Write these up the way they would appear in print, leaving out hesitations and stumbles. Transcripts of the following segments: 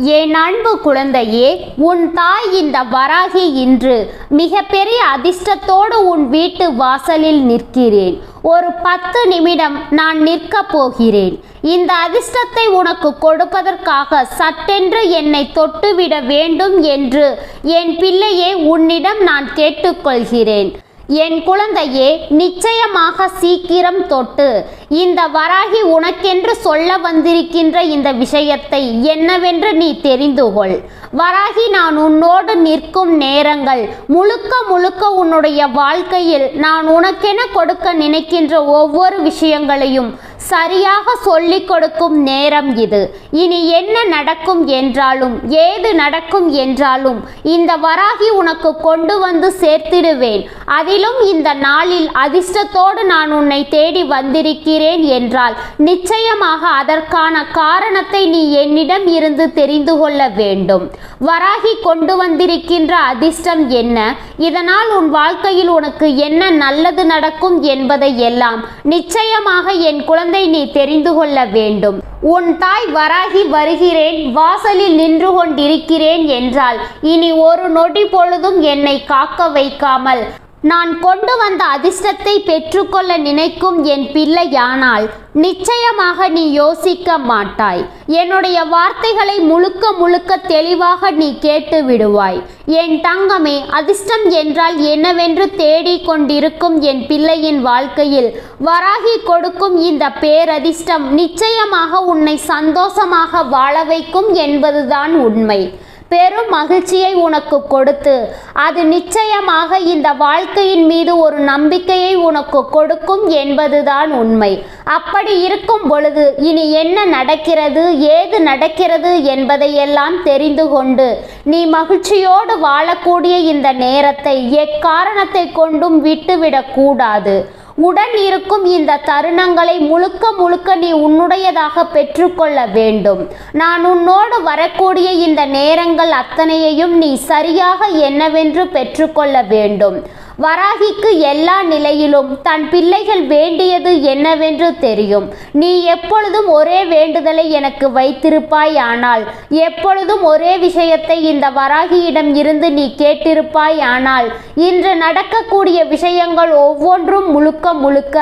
என் அன்பு குழந்தையே, உன் தாய் இந்த வராகி இன்று மிகப்பெரிய அதிர்ஷ்டத்தோடு உன் வீட்டு வாசலில் நிற்கிறேன். ஒரு 10 நிமிடம் நான் நிற்கப் போகிறேன். இந்த அதிர்ஷ்டத்தை உனக்கு கொடுப்பதற்காக சட்டென்று என்னை தொட்டுவிட வேண்டும் என்று என் பிள்ளையே உன்னிடம் நான் கேட்டுக்கொள்கிறேன். என் குழந்தையே, நிச்சயமாக சீக்கிரம் தொட்டு இந்த வராகி உனக்கென்று சொல்ல வந்திருக்கின்ற இந்த விஷயத்தை என்னவென்று நீ தெரிந்து கொள். வராகி, நான் உன்னோடு நிற்கும் நேரங்கள் முழுக்க முழுக்க உன்னுடைய வாழ்க்கையில் நான் உனக்கென கொடுக்க நினைக்கின்ற ஒவ்வொரு விஷயங்களையும் சரியாக சொல்லிக் கொடுக்கும் நேரம் இது. இனி என்ன நடக்கும் என்றாலும், ஏது நடக்கும் என்றாலும் இந்த வராகி உனக்கு கொண்டு வந்து சேர்த்திடுவேன். அதிலும் இந்த நாளில் அதிர்ஷ்டத்தோடு நான் உன்னை தேடி வந்திருக்கிறேன் என்றால் நிச்சயமாக அதற்கான காரணத்தை நீ என்னிடம் இருந்து தெரிந்து கொள்ள வேண்டும். வராகி கொண்டு வந்திருக்கின்ற அதிர்ஷ்டம் என்ன, இதனால் உன் வாழ்க்கையில் உனக்கு என்ன நல்லது நடக்கும் என்பதை எல்லாம் நிச்சயமாக என் குழந்தை நீ தெரிந்து கொள்ள வேண்டும். உன் தாய் வராகி வருகிறேன், வாசலில் நின்று கொண்டிருக்கிறேன் என்றால் இனி ஒரு நொடி பொழுதும் என்னை காக்க வைக்காமல் நான் கொண்டு வந்த அதிர்ஷ்டத்தை பெற்றுக்கொள்ள நினைக்கும் என் பிள்ளையானால் நிச்சயமாக நீ யோசிக்க மாட்டாய். என்னுடைய வார்த்தைகளை முழுக்க முழுக்க தெளிவாக நீ கேட்டு விடுவாய். என் தங்கமே, அதிர்ஷ்டம் என்றால் என்னவென்று தேடிக் கொண்டிருக்கும் என் பிள்ளையின் வாழ்க்கையில் வராகி கொடுக்கும் இந்த பேரதிர்ஷ்டம் நிச்சயமாக உன்னை சந்தோஷமாக வாழ வைக்கும் என்பதுதான் உண்மை. பெரும் மகிழ்ச்சியை உனக்கு கொடுத்து அது நிச்சயமாக இந்த வாழ்க்கையின் மீது ஒரு நம்பிக்கையை உனக்கு கொடுக்கும் என்பதுதான் உண்மை. அப்படி இருக்கும் பொழுது இனி என்ன நடக்கிறது, ஏது நடக்கிறது என்பதையெல்லாம் தெரிந்து கொண்டு நீ மகிழ்ச்சியோடு வாழக்கூடிய இந்த நேரத்தை எக்காரணத்தை கொண்டும் விட்டுவிடக் கூடாது. உடன் இருக்கும் இந்த தருணங்களை முழுக்க முழுக்க நீ உன்னுடையதாக பெற்றுக்கொள்ள வேண்டும். நான் உன்னோடு வரக்கூடிய இந்த நேரங்கள் அத்தனையையும் நீ சரியாக என்னவென்று பெற்றுக்கொள்ள வேண்டும். வராகிக்கு எல்லா நிலையிலும் தன் பிள்ளைகள் வேண்டியது என்னவென்று தெரியும். நீ எப்பொழுதும் ஒரே வேண்டுதலை எனக்கு வைத்திருப்பாய், ஆனால் எப்பொழுதும் ஒரே விஷயத்தை இந்த வராகியிடம் இருந்து நீ கேட்டிருப்பாய். ஆனால் இன்று நடக்கக்கூடிய விஷயங்கள் ஒவ்வொன்றும் முழுக்க முழுக்க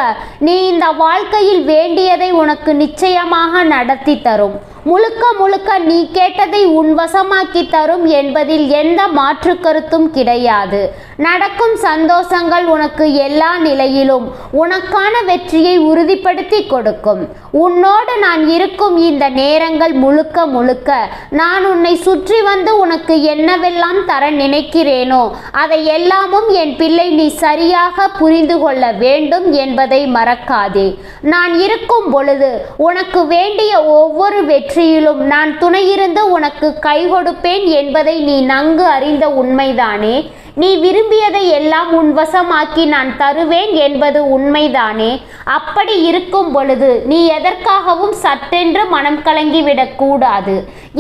நீ இந்த வாழ்க்கையில் வேண்டியதை உனக்கு நிச்சயமாக நடத்தி தரும். முழுக்க முழுக்க நீ கேட்டதை உன் வசமாக்கி தரும் என்பதில் எந்த மாற்று கருத்தும் கிடையாது. நடக்கும் சந்தோஷங்கள் உனக்கு எல்லா நிலையிலும் உனக்கான வெற்றியை உறுதிப்படுத்தி கொடுக்கும். உன்னோடு நான் இருக்கும் இந்த நேரங்கள் முழுக்க முழுக்க நான் உன்னை சுற்றி வந்து உனக்கு என்னவெல்லாம் தர நினைக்கிறேனோ அதை எல்லாமும் என் பிள்ளை நீ சரியாக புரிந்து கொள்ள வேண்டும் என்பதை மறக்காதே. நான் இருக்கும் பொழுது உனக்கு வேண்டிய ஒவ்வொரு வெற்றியிலும் நான் துணையிருந்து உனக்கு கை கொடுப்பேன் என்பதை நீ நன்கு அறிந்த உண்மைதானே? நீ விரும்பியதை எல்லாம் உன் வசமாக்கி நான் தருவேன் என்பது உண்மைதானே? அப்படி இருக்கும் பொழுது நீ எதற்காகவும் சட்டென்று மனம் கலங்கிவிடக்கூடாது,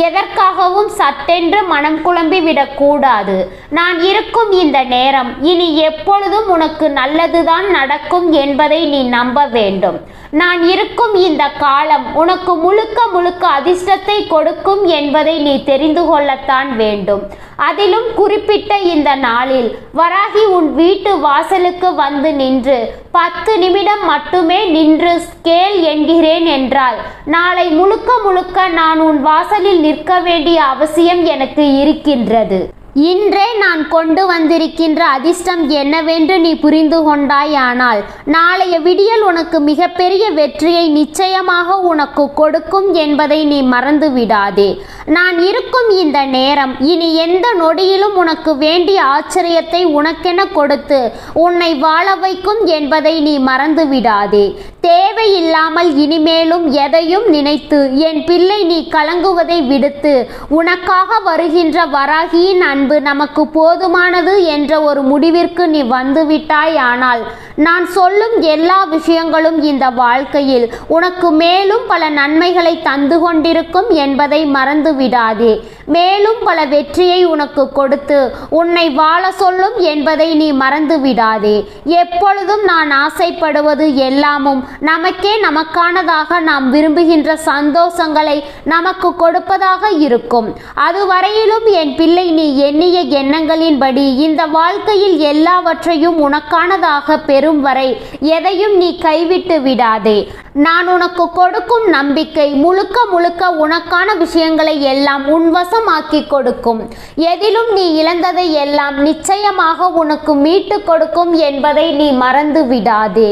எதற்காகவும் சட்டென்று மனம் குழம்பிவிடக்கூடாது. நான் இருக்கும் இந்த நேரம் இனி எப்பொழுதும் உனக்கு நல்லதுதான் நடக்கும் என்பதை நீ நம்ப வேண்டும். நான் இருக்கும் இந்த காலம் உனக்கு முழுக்க முழுக்க அதிர்ஷ்டத்தை கொடுக்கும் என்பதை நீ தெரிந்து கொள்ளத்தான் வேண்டும். அதிலும் குறிப்பிட்ட இந்த நாளில் வராகி உன் வீட்டு வாசலுக்கு வந்து நின்று 10 நிமிடம் மட்டுமே நின்று கேள் என்கிறேன் என்றால் நாளை முழுக்க முழுக்க நான் உன் வாசலில் நிற்க வேண்டிய அவசியம் எனக்கு இருக்கின்றது. இன்றே நான் கொண்டு வந்திருக்கின்ற அதிர்ஷ்டம் என்னவென்று நீ புரிந்து கொண்டாயானால் நாளைய விடியல் உனக்கு மிகப்பெரிய வெற்றியை நிச்சயமாக உனக்கு கொடுக்கும் என்பதை நீ மறந்து விடாதே. நான் இருக்கும் இந்த நேரம் இனி எந்த நொடியிலும் உனக்கு வேண்டிய ஆச்சரியத்தை உனக்கென கொடுத்து உன்னை வாழ வைக்கும் என்பதை நீ மறந்து விடாதே. தேவையில்லாமல் இனிமேலும் எதையும் நினைத்து என் பிள்ளை நீ கலங்குவதை விடுத்து உனக்காக வருகின்ற வராகியின் அன்பு நமக்கு போதுமானது என்ற ஒரு முடிவிற்கு நீ வந்துவிட்டாய். ஆனால் நான் சொல்லும் எல்லா விஷயங்களும் இந்த வாழ்க்கையில் உனக்கு மேலும் பல நன்மைகளை தந்து கொண்டிருக்கும் என்பதை மறந்து விடாதே. மேலும் பல வெற்றியை உனக்கு கொடுத்து உன்னை வாழ சொல்லும் என்பதை நீ மறந்து விடாதே. எப்பொழுதும் நான் ஆசைப்படுவது எல்லாமும் நமக்கே நமக்கானதாக நாம் விரும்புகின்ற சந்தோஷங்களை நமக்கு கொடுப்பதாக இருக்கும். அதுவரையிலும் என் பிள்ளை, நீ எண்ணிய எண்ணங்களின்படி இந்த வாழ்க்கையில் எல்லாவற்றையும் உனக்கானதாக பெறும் வரை எதையும் நீ கைவிட்டு விடாதே. நான் உனக்கு கொடுக்கும் நம்பிக்கை முழுக்க முழுக்க உனக்கான விஷயங்களை எல்லாம் உன்வசமாக்கி கொடுக்கும். எதிலும் நீ இழந்ததை எல்லாம் நிச்சயமாக உனக்கு மீட்டு கொடுக்கும் என்பதை நீ மறந்து விடாதே.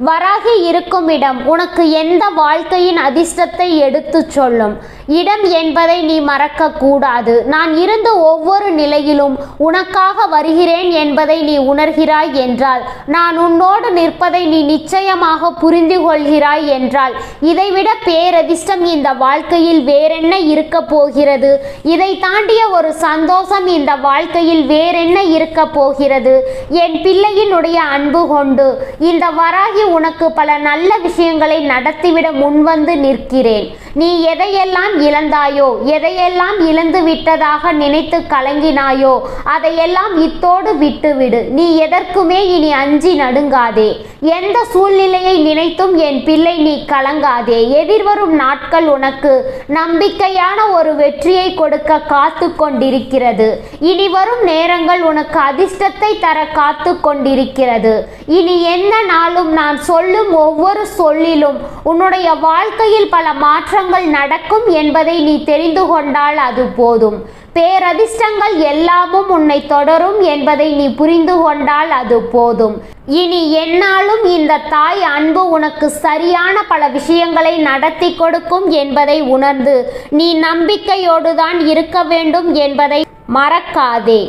வராகி இருக்கும் இடம் உனக்கு எந்த வாழ்க்கையின் அதிர்ஷ்டத்தை எடுத்துச் சொல்லும் இடம் என்பதை நீ மறக்க கூடாது. நான் இருந்த ஒவ்வொரு நிலையிலும் உனக்காக வருகிறேன் என்பதை நீ உணர்கிறாய் என்றால், நான் உன்னோடு நிற்பதை நீ நிச்சயமாக புரிந்து கொள்கிறாய் என்றால், இதைவிட பேரதிர்ஷ்டம் இந்த வாழ்க்கையில் வேறென்ன இருக்க போகிறது? இதை தாண்டிய ஒரு சந்தோஷம் இந்த வாழ்க்கையில் வேறென்ன இருக்க போகிறது? என் பிள்ளையினுடைய அன்பு கொண்டு இந்த வராகி உனக்கு பல நல்ல விஷயங்களை நடத்திவிட முன்வந்து நிற்கிறேன். நீ எதையெல்லாம் இழந்தாயோ, எதையெல்லாம் இழந்து விட்டதாக நினைத்து கலங்கினாயோ, அதையெல்லாம் இத்தோடு விட்டுவிடு. நீ எதற்குமே இனி அஞ்சி நடுங்காதே. எந்த சூழ்நிலையை நினைத்தும் என் பிள்ளை நீ கலங்காதே. எதிர்வரும் நாட்கள் உனக்கு நம்பிக்கையான ஒரு வெற்றியை கொடுக்க காத்து கொண்டிருக்கிறது. இனி வரும் நேரங்கள் உனக்கு அதிர்ஷ்டத்தை தர காத்து கொண்டிருக்கிறது. இனி எந்த நாளும் நான் சொல்லும் ஒவ்வொரு சொல்லிலும் உன்னுடைய வாழ்க்கையில் பல மாற்றங்கள் நடக்கும் என்பதை நீ தெரிந்து கொண்டால் அது போதும். பேரதிர்ஷ்டங்கள் எல்லாமும் உன்னை தொடரும் என்பதை நீ புரிந்து கொண்டால் அது போதும். இனி என்னாலும் இந்த தாய் அன்பு உனக்கு சரியான பல விஷயங்களை நடத்தி கொடுக்கும் என்பதை உணர்ந்து நீ நம்பிக்கையோடு தான் இருக்க வேண்டும் என்பதை மறக்காதே.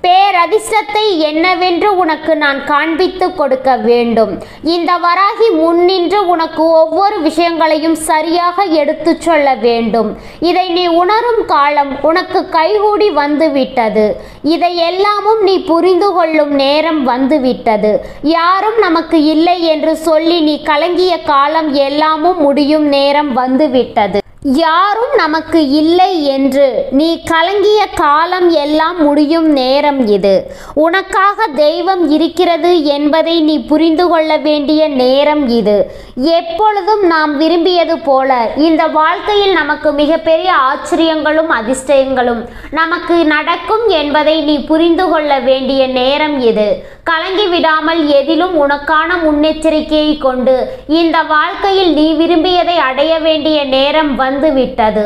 பேரதிர்ஷ்டத்தை என்னவென்று உனக்கு நான் காண்பித்து கொடுக்க வேண்டும். இந்த வராகி முன்னின்று உனக்கு ஒவ்வொரு விஷயங்களையும் சரியாக எடுத்து சொல்ல வேண்டும். இதை நீ உணரும் காலம் உனக்கு கைகூடி வந்துவிட்டது. இதை எல்லாமும் நீ புரிந்து கொள்ளும் நேரம் வந்துவிட்டது. யாரும் நமக்கு இல்லை என்று சொல்லி நீ கலங்கிய காலம் எல்லாமும் முடியும் நேரம் வந்துவிட்டது. யாரும் நமக்கு இல்லை என்று நீ கலங்கிய காலம் எல்லாம் முடியும் நேரம் இது. உனக்காக தெய்வம் இருக்கிறது என்பதை நீ புரிந்து கொள்ள வேண்டிய நேரம் இது. எப்பொழுதும் நாம் விரும்பியது போல இந்த வாழ்க்கையில் நமக்கு மிகப்பெரிய ஆச்சரியங்களும் அதிர்ஷ்டங்களும் நமக்கு நடக்கும் என்பதை நீ புரிந்து கொள்ள வேண்டிய நேரம் இது. கலங்கி விடாமல் எதிலும் உனக்கான முன்னெச்சரிக்கையை கொண்டு இந்த வாழ்க்கையில் நீ விரும்பியதை அடைய வேண்டிய நேரம் வந்துவிட்டது.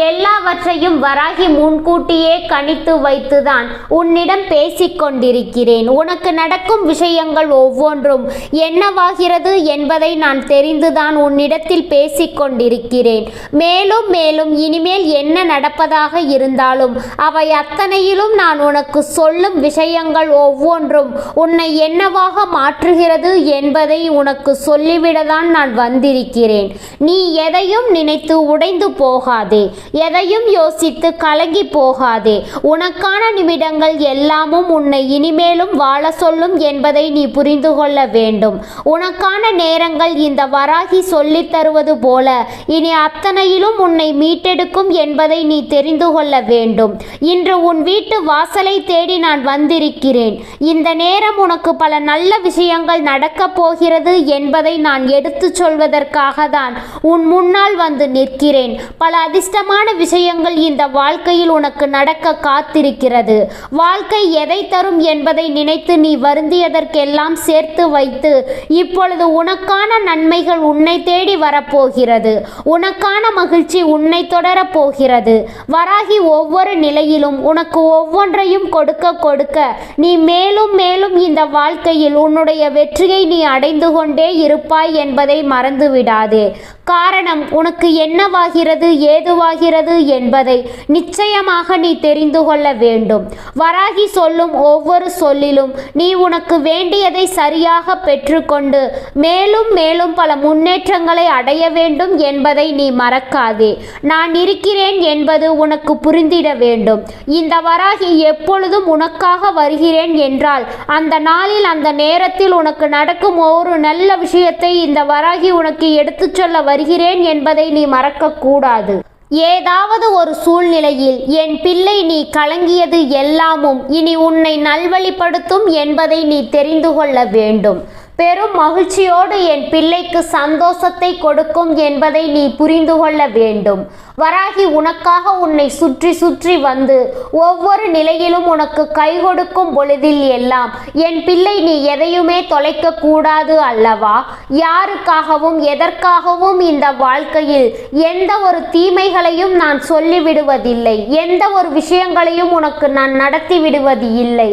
எல்லாவற்றையும் வராகி முன்கூட்டியே கணித்து வைத்துதான் உன்னிடம் பேசிக்கொண்டிருக்கிறேன். உனக்கு நடக்கும் விஷயங்கள் ஒவ்வொன்றும் என்னவாகிறது என்பதை நான் தெரிந்துதான் உன்னிடத்தில் பேசிக்கொண்டிருக்கிறேன். மேலும் மேலும் இனிமேல் என்ன நடப்பதாக இருந்தாலும் அவை அத்தனையிலும் நான் உனக்கு சொல்லும் விஷயங்கள் ஒவ்வொன்றும் உன்னை என்னவாக மாற்றுகிறது என்பதை உனக்கு சொல்லிவிடதான் நான் வந்திருக்கிறேன். நீ எதையும் நினைத்து உடைந்து போகாதே. எதையும் யோசித்து கலங்கி போகாதே. உனக்கான நிமிடங்கள் எல்லாமும் உன்னை இனிமேலும் வாழ சொல்லும் என்பதை நீ புரிந்து கொள்ள வேண்டும். உனக்கான நேரங்கள் இந்த வராகி சொல்லித் தருவது போல இனி அத்தனையிலும் உன்னை மீட்டெடுக்கும் என்பதை நீ தெரிந்து கொள்ள வேண்டும். இன்று உன் வீட்டு வாசலை தேடி நான் வந்திருக்கிறேன். இந்த நேரம் உனக்கு பல நல்ல விஷயங்கள் நடக்கப் போகிறது என்பதை நான் எடுத்துச் சொல்வதற்காக தான் உன் முன்னால் வந்து நிற்கிறேன். பல அதிர்ஷ்டமான விஷயங்கள் இந்த வாழ்க்கையில் உனக்கு நடக்க காத்திருக்கிறது. வாழ்க்கை எதை தரும் என்பதை நினைத்து நீ வருந்தியதற்கெல்லாம் சேர்த்து வைத்து இப்பொழுது உனக்கான நன்மைகள் உன்னை தேடி வரப்போகிறது. உனக்கான மகிழ்ச்சி உன்னை தொடரப் போகிறது. வராகி ஒவ்வொரு நிலையிலும் உனக்கு ஒவ்வொன்றையும் கொடுக்க கொடுக்க நீ மேலும் மேலும் இந்த வாழ்க்கையில் உன்னுடைய வெற்றியை நீ அடைந்து கொண்டே இருப்பாய் என்பதை மறந்துவிடாதே. காரணம் உனக்கு என்னவாகிறது ஏதுவாகிறது என்பதை நிச்சயமாக நீ தெரிந்து கொள்ள வேண்டும். வராகி சொல்லும் ஒவ்வொரு சொல்லிலும் நீ உனக்கு வேண்டியதை சரியாக பெற்றுக்கொண்டு மேலும் மேலும் பல முன்னேற்றங்களை அடைய வேண்டும் என்பதை நீ மறக்காதே. நான் இருக்கிறேன் என்பது உனக்கு புரிந்திட வேண்டும். இந்த வராகி எப்பொழுதும் உனக்காக வருகிறேன் என்றால் அந்த நாளில் அந்த நேரத்தில் உனக்கு நடக்கும் ஒரு நல்ல விஷயத்தை இந்த வராகி உனக்கு எடுத்துச் சொல்ல வருகிறேன் என்பதை நீ மறக்கக்கூடாது. ஏதாவது ஒரு சூழ்நிலையில் என் பிள்ளை நீ கலங்கியது எல்லாமும் இனி உன்னை நல்வழிப்படுத்தும் என்பதை நீ தெரிந்து கொள்ள வேண்டும். பெரும் மகிழ்ச்சியோடு என் பிள்ளைக்கு சந்தோஷத்தை கொடுக்கும் என்பதை நீ புரிந்து கொள்ள வேண்டும். வராகி உனக்காக உன்னை சுற்றி சுற்றி வந்து ஒவ்வொரு நிலையிலும் உனக்கு கை கொடுக்கும் பொழுதில் எல்லாம் என் பிள்ளை நீ எதையுமே தொலைக்க கூடாது அல்லவா? யாருக்காகவும் எதற்காகவும் இந்த வாழ்க்கையில் எந்த ஒரு தீமைகளையும் நான் சொல்லிவிடுவதில்லை. எந்த ஒரு விஷயங்களையும் உனக்கு நான் நடத்தி விடுவது இல்லை.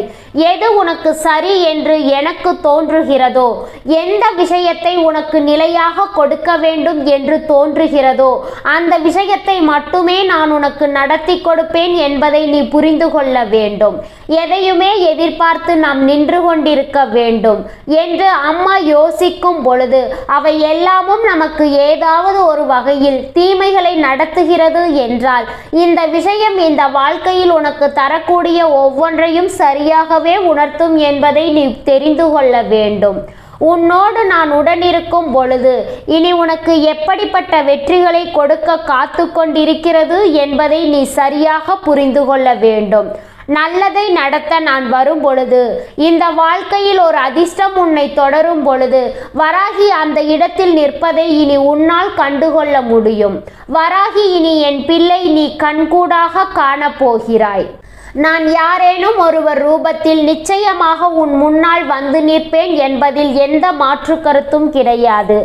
எது உனக்கு சரி என்று எனக்கு தோன்றுகிறதோ, எந்த விஷயத்தை உனக்கு நிலையாக கொடுக்க வேண்டும் என்று தோன்றுகிறதோ அந்த விஷயத்தை மட்டுமே நான் உனக்கு நடத்தி கொடுப்பேன் என்பதை நீ புரிந்து கொள்ள வேண்டும். எதையுமே எதிர்பார்த்து நாம் நின்று கொண்டிருக்க வேண்டும் என்று அம்மா யோசிக்கும் பொழுது அவை எல்லாமும் நமக்கு ஏதாவது ஒரு வகையில் தீமைகளை நடத்துகிறது என்றால் இந்த விஷயம் இந்த வாழ்க்கையில் உனக்கு தரக்கூடிய ஒவ்வொன்றையும் சரியாகவே உணர்த்தும் என்பதை நீ தெரிந்து கொள்ள வேண்டும். உன்னோடு நான் உடனிருக்கும் பொழுது இனி உனக்கு எப்படிப்பட்ட வெற்றிகளை கொடுக்க காத்து கொண்டிருக்கிறது என்பதை நீ சரியாக புரிந்து கொள்ள வேண்டும். நல்லதை நடத்த நான் வரும் பொழுது, இந்த வாழ்க்கையில் ஒரு அதிர்ஷ்டம் உன்னை தொடரும் பொழுது வராகி அந்த இடத்தில் நிற்பதை இனி உன்னால் கண்டுகொள்ள முடியும். வராகி, இனி என் பிள்ளை நீ கண்கூடாக காணப்போகிறாய். நான் யாரேனும் ஒருவர் ரூபத்தில் நிச்சயமாக உன் முன்னால் வந்து நிற்பேன் என்பதில் எந்த மாற்று கருத்தும் கிடையாது.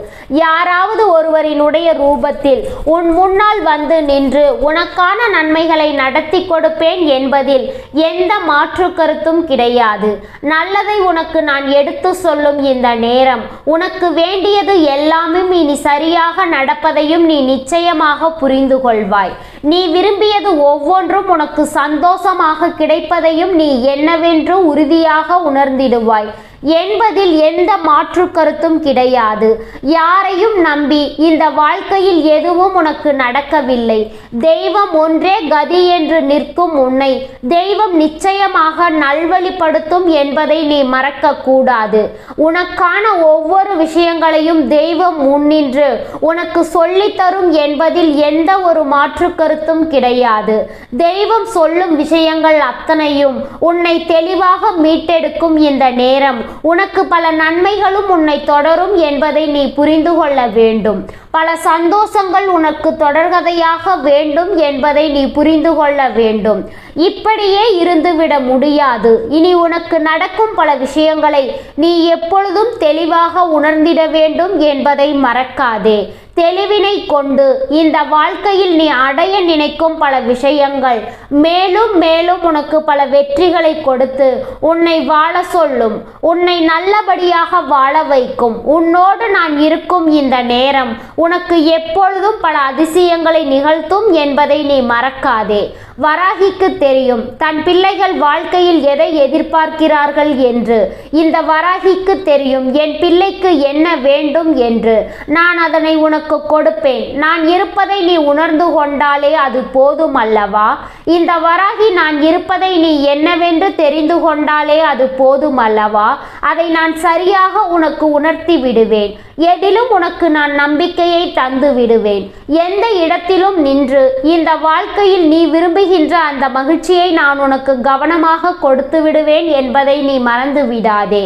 யாராவது ஒருவரினுடைய ரூபத்தில் உன் முன்னால் வந்து நின்று உனக்கான நன்மைகளை நடத்தி கொடுப்பேன் என்பதில் எந்த மாற்று கருத்தும் கிடையாது. நல்லதை உனக்கு நான் எடுத்து சொல்லும் இந்த நேரம் உனக்கு வேண்டியது எல்லாமே இனி சரியாக நடப்பதையும் நீ நிச்சயமாக புரிந்து கொள்வாய். நீ விரும்பியது ஒவ்வொன்றும் உனக்கு சந்தோஷமாக கிடைப்பதையும் நீ என்னவென்று உறுதியாக உணர்ந்திடுவாய் என்பதில் எந்த மாற்று கருத்தும் கிடையாது. யாரையும் நம்பி இந்த வாழ்க்கையில் எதுவும் உனக்கு நடக்கவில்லை. தெய்வம் ஒன்றே கதி என்று நிற்கும் உன்னை தெய்வம் நிச்சயமாக நல்வழிப்படுத்தும் என்பதை நீ மறக்க கூடாது. உனக்கான ஒவ்வொரு விஷயங்களையும் தெய்வம் முன்னின்று உனக்கு சொல்லித்தரும் என்பதில் எந்த ஒரு மாற்று கருத்தும் கிடையாது. தெய்வம் சொல்லும் விஷயங்கள் அத்தனையும் உன்னை தெளிவாக மீட்டெடுக்கும். இந்த நேரம் உனக்கு பல நன்மைகளும் உன்னை தொடரும் என்பதை நீ புரிந்து கொள்ள வேண்டும். பல சந்தோஷங்கள் உனக்கு தொடர்கதையாக வேண்டும் என்பதை நீ புரிந்து கொள்ள வேண்டும். இப்படியே இருந்துவிட முடியாது. இனி உனக்கு நடக்கும் பல விஷயங்களை நீ எப்பொழுதும் தெளிவாக உணர்ந்திட வேண்டும் என்பதை மறக்காதே. தெளிவினை கொண்டு இந்த வாழ்க்கையில் நீ அடைய நினைக்கும் பல விஷயங்கள் மேலும் மேலும் உனக்கு பல வெற்றிகளை கொடுத்து உன்னை வாழ சொல்லும். உன்னை நல்லபடியாக வாழ வைக்கும். உன்னோடு நான் இருக்கும் இந்த நேரம் உனக்கு எப்பொழுதும் பல அதிசயங்களை நிகழ்த்தும் என்பதை நீ மறக்காதே. வராகிக்கு தெரியும் தன் பிள்ளைகள் வாழ்க்கையில் எதை எதிர்பார்க்கிறார்கள் என்று. இந்த வராகிக்கு தெரியும் என் பிள்ளைக்கு என்ன வேண்டும் என்று. நான் அதனை உனக்கு கொடுப்பேன். நான் இருப்பதை நீ உணர்ந்து கொண்டாலே அது போதும் அல்லவா? இந்த வராகி நான் இருப்பதை நீ என்னவென்று தெரிந்து கொண்டாலே அது போதும் அல்லவா? அதை நான் சரியாக உனக்கு உணர்த்தி விடுவேன். எதிலும் உனக்கு நான் நம்பிக்கையை தந்து விடுவேன். எந்த இடத்திலும் நின்று இந்த வாழ்க்கையில் நீ விரும்புகின்ற அந்த மகிழ்ச்சியை நான் உனக்கு கவனமாக கொடுத்து விடுவேன் என்பதை நீ மறந்து விடாதே.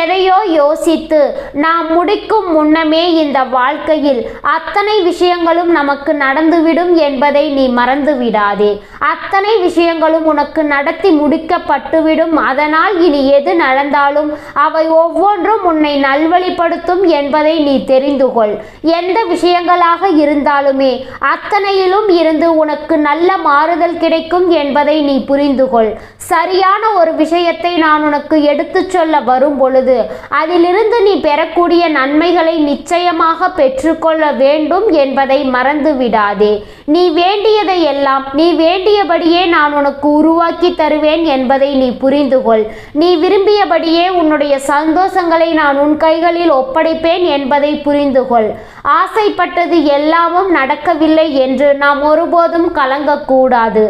எதையோ யோசித்து நாம் முடிக்கும் முன்னமே இந்த வாழ்க்கையில் அத்தனை விஷயங்களும் நமக்கு நடந்துவிடும் என்பதை நீ மறந்து விடாதே. அத்தனை விஷயங்களும் உனக்கு நடத்தி முடிக்கப்பட்டுவிடும். அதனால் இனி எது நடந்தாலும் அவை ஒவ்வொன்றும் உன்னை நல்வழிப்படுத்தும் என்பதை நீ தெரிந்து கொள். எந்த விஷயங்களாக இருந்தாலுமே அத்தனையிலும் இருந்து உனக்கு நல்ல மாறுதல் கிடைக்கும் என்பதை நீ புரிந்து கொள். சரியான ஒரு விஷயத்தை நான் உனக்கு எடுத்துச் சொல்ல வரும் பொழுது அதிலிருந்து நீ பெறக்கூடிய நன்மைகளை நிச்சயமாக பெற்றுக்கொள்ள வேண்டும் என்பதை மறந்து விடாதே. நீ வேண்டியதை எல்லாம் நீ வேண்டியபடியே நான் உனக்கு உருவாக்கி தருவேன் என்பதை நீ புரிந்து கொள். நீ விரும்பியபடியே உன்னுடைய சந்தோஷங்களை நான் உன் கைகளில் ஒப்படைப்பேன் என்பதை புரிந்து கொள். ஆசைப்பட்டது எல்லாமும் நடக்கவில்லை என்று நாம் ஒருபோதும் கலங்கக்கூடாது.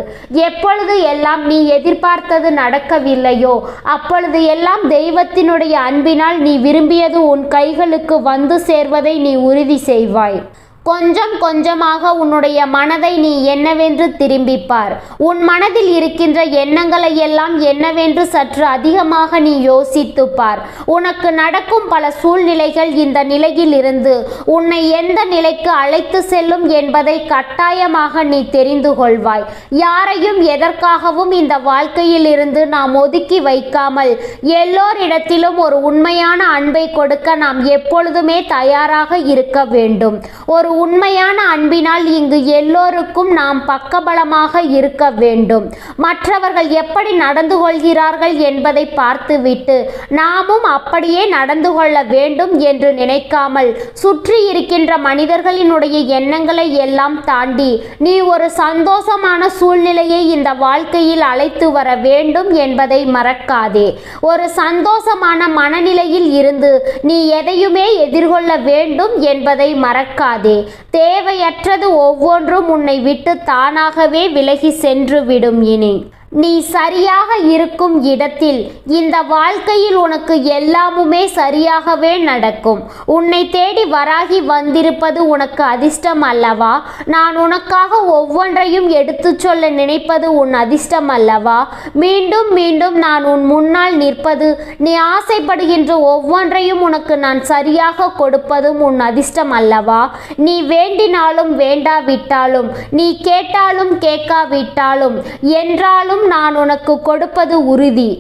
எப்பொழுது எல்லாம் நீ எதிர்பார்த்தது நடக்கவில்லையோ அப்பொழுது எல்லாம் தெய்வத்தினுடைய அன்பினால் நீ விரும்பியது உன் கைகளுக்கு வந்து சேர்வதை நீ உறுதி செய்வாய். கொஞ்சம் கொஞ்சமாக உன்னுடைய மனதை நீ என்னவென்று திரும்பிப்பார். உன் மனதில் இருக்கின்ற எண்ணங்களை எல்லாம் என்னவென்று சற்று அதிகமாக நீ யோசித்துப்பார். உனக்கு நடக்கும் பல சூழ்நிலைகள் இந்த நிலையில் இருந்து உன்னை எந்த நிலைக்கு அழைத்து செல்லும் என்பதை கட்டாயமாக நீ தெரிந்து கொள்வாய். யாரையும் எதற்காகவும் இந்த வாழ்க்கையில் இருந்து நாம் ஒதுக்கி வைக்காமல் எல்லோரிடத்திலும் ஒரு உண்மையான அன்பை கொடுக்க நாம் எப்பொழுதுமே தயாராக இருக்க வேண்டும். ஒரு உண்மையான அன்பினால் இங்கு எல்லோருக்கும் நாம் பக்கபலமாக இருக்க வேண்டும். மற்றவர்கள் எப்படி நடந்து கொள்கிறார்கள் என்பதை பார்த்துவிட்டு நாமும் அப்படியே நடந்து கொள்ள வேண்டும் என்று நினைக்காமல் சுற்றி இருக்கின்ற மனிதர்களினுடைய எண்ணங்களை எல்லாம் தாண்டி நீ ஒரு சந்தோஷமான சூழ்நிலையை இந்த வாழ்க்கையில் அழைத்து வர வேண்டும் என்பதை மறக்காதே. ஒரு சந்தோஷமான மனநிலையில் இருந்து நீ எதையுமே எதிர்கொள்ள வேண்டும் என்பதை மறக்காதே. தேவையற்றது ஒவ்வொன்றும் உன்னை விட்டு தானாகவே விலகி சென்று விடும். இனி நீ சரியாக இருக்கும் இடத்தில் இந்த வாழ்க்கையில் உனக்கு எல்லாமுமே சரியாகவே நடக்கும். உன்னை தேடி வராகி வந்திருப்பது உனக்கு அதிர்ஷ்டம் அல்லவா? நான் உனக்காக ஒவ்வொன்றையும் எடுத்து சொல்ல நினைப்பது உன் அதிர்ஷ்டம் அல்லவா? மீண்டும் மீண்டும் நான் உன் முன்னால் நிற்பது, நீ ஆசைப்படுகின்ற ஒவ்வொன்றையும் உனக்கு நான் சரியாக கொடுப்பதும் உன் அதிர்ஷ்டம் அல்லவா? நீ வேண்டினாலும் வேண்டாவிட்டாலும், நீ கேட்டாலும் கேட்காவிட்டாலும், என்றாலும் நான் உனக்கு கொடுப்பது உறுதி.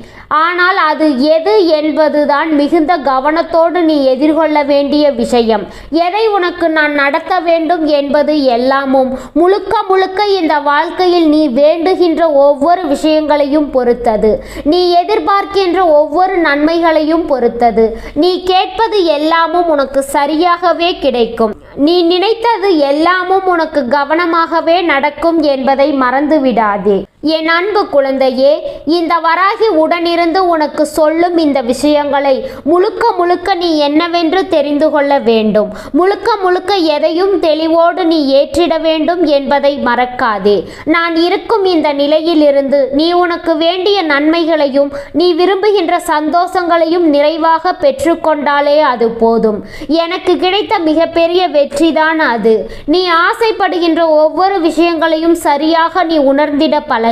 ஆனால் அது எது என்பதுதான் மிகுந்த கவனத்தோடு நீ எதிர்கொள்ள வேண்டிய விஷயம். எதை உனக்கு நான் நடத்த வேண்டும் என்பது எல்லாமும் முழுக்க முழுக்க இந்த வாழ்க்கையில் நீ வேண்டுகின்ற ஒவ்வொரு விஷயங்களையும் பொறுத்தது. நீ எதிர்பார்க்கின்ற ஒவ்வொரு நன்மைகளையும் பொறுத்தது. நீ கேட்பது எல்லாமும் உனக்கு சரியாகவே கிடைக்கும். நீ நினைத்தது எல்லாமும் உனக்கு கவனமாகவே நடக்கும் என்பதை மறந்து விடாதே. என் அன்பு குழந்தையே, இந்த வராகி உடனிருந்து உனக்கு சொல்லும் இந்த விஷயங்களை முழுக்க முழுக்க நீ என்னவென்று தெரிந்து கொள்ள வேண்டும். முழுக்க முழுக்க எதையும் தெளிவோடு நீ ஏற்றிட வேண்டும் என்பதை மறக்காதே. நான் இருக்கும் இந்த நிலையில் இருந்து நீ உனக்கு வேண்டிய நன்மைகளையும் நீ விரும்புகின்ற சந்தோஷங்களையும் நிறைவாக பெற்றுக்கொண்டாலே அது போதும். எனக்கு கிடைத்த மிகப்பெரிய வெற்றிதான் அது. நீ ஆசைப்படுகின்ற ஒவ்வொரு விஷயங்களையும் சரியாக நீ உணர்ந்திட பழகு.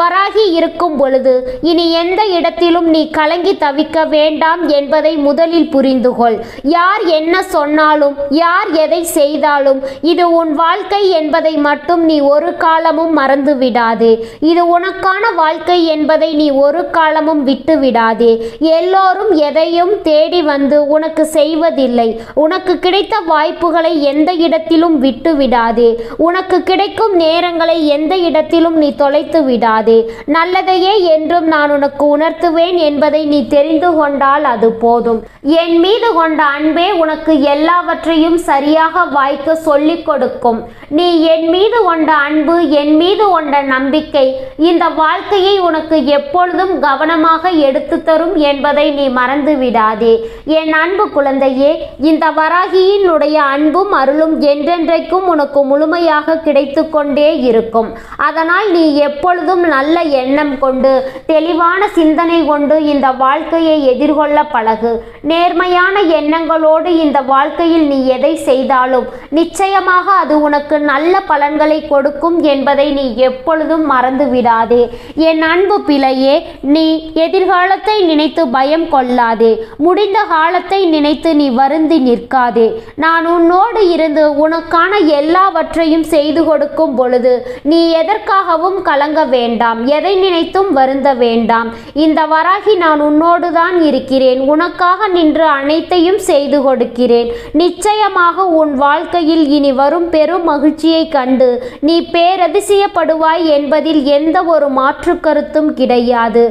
வராகி இருக்கும் பொழுது இனி எந்த இடத்திலும் நீ கலங்கி தவிக்க வேண்டாம் என்பதை முதலில் புரிந்து கொள். யார் என்ன சொன்னாலும், யார் எதை செய்தாலும் இது உன் வாழ்க்கை என்பதை மட்டும் நீ ஒரு காலமும் மறந்து விடாதே. இது உனக்கான வாழ்க்கை என்பதை நீ ஒரு காலமும் விட்டு விடாதே. எல்லோரும் எதையும் தேடி வந்து உனக்கு செய்வதில்லை. உனக்கு கிடைத்த வாய்ப்புகளை எந்த இடத்திலும் விட்டு விடாதே. உனக்கு கிடைக்கும் நேரங்களை எந்த இடத்திலும் நீ தொலைத்து விடாதே. நல்லதையே என்றும் நான் உனக்கு உணர்த்துவேன் என்பதை நீ தெரிந்து கொண்டால் அது போதும். என் மீது கொண்ட அன்பே உனக்கு எல்லாவற்றையும் சரியாக வாய்க்க சொல்லிக் கொடுக்கும். நீ என் மீது கொண்ட அன்பு, என் மீது கொண்ட நம்பிக்கை இந்த வாழ்க்கையை உனக்கு எப்பொழுதும் கவனமாக எடுத்து தரும் என்பதை நீ மறந்து விடாதே. என் அன்பு குழந்தையே, இந்த வராகியினுடைய அன்பும் அருளும் என்றென்றைக்கும் உனக்கு முழுமையாக கிடைத்து கொண்டே இருக்கும். அதனால் நீ எப்பொழுதும் நல்ல எண்ணம் கொண்டு, தெளிவான சிந்தனை கொண்டு இந்த வாழ்க்கையை எதிர்கொள்ள பழகு. நேர்மையான எண்ணங்களோடு இந்த வாழ்க்கையில் நீ எதை செய்தாலும் நிச்சயமாக அது உனக்கு நல்ல பலன்களை கொடுக்கும் என்பதை நீ எப்பொழுதும் மறந்து விடாதே. என் அன்பு பிள்ளையே, நீ எதிர்காலத்தை நினைத்து பயம் கொள்ளாதே. முடிந்த காலத்தை நினைத்து நீ வருந்தி நிற்காதே. நான் உன்னோடு இருந்து உனக்கான எல்லாவற்றையும் செய்து கொடுக்கும் பொழுது நீ எதற்காகவும் கலங்க வேண்டாம். எதை நினைத்தும் வருந்த வேண்டாம். இந்த வராகி நான் உன்னோடு தான் இருக்கிறேன். உனக்காக நின்று அனைத்தையும் செய்து கொடுக்கிறேன். நிச்சயமாக உன் வாழ்க்கையில் இனி வரும் பெரும் மகிழ்ச்சியை கண்டு நீ பேரதிசயப்படுவாய் என்பதில் எந்த ஒரு மாற்று கருத்தும் கிடையாது.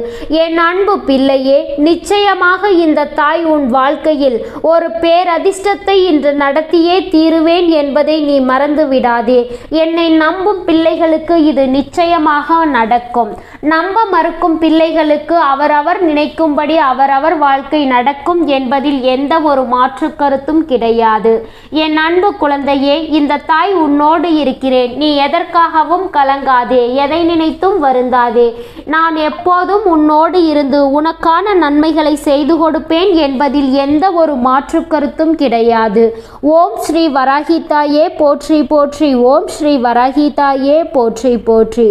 என் அன்பு பிள்ளையே, நிச்சயமாக இந்த தாய் உன் வாழ்க்கையில் ஒரு பேரதிர்ஷ்டத்தை இன்று நடத்தியே தீருவேன் என்பதை நீ மறந்து விடாதே. என்னை நம்பும் பிள்ளைகளுக்கு இது நிச்சயமாக நடக்கும். நம்ப மறுக்கும் பிள்ளைகளுக்கு அவரவர் நினைக்கும்படி அவரவர் வாழ்க்கை நடக்கும் என்பதில் எந்த ஒரு மாற்று கருத்தும் கிடையாது. என் அன்பு குழந்தையே, இந்த தாய் உன்னோடு இருக்கிறேன். நீ எதற்காகவும் கலங்காதே, எதை நினைத்தும் வருந்தாதே. நான் எப்போதும் உன்னோடு இருந்து உனக்கான நன்மைகளை செய்து கொடுப்பேன் என்பதில் எந்த ஒரு மாற்று கருத்தும் கிடையாது. ஓம் ஸ்ரீ வராகி தாயே போற்றி போற்றி. ஓம் ஸ்ரீ வராகி தாயே போற்றி போற்றி.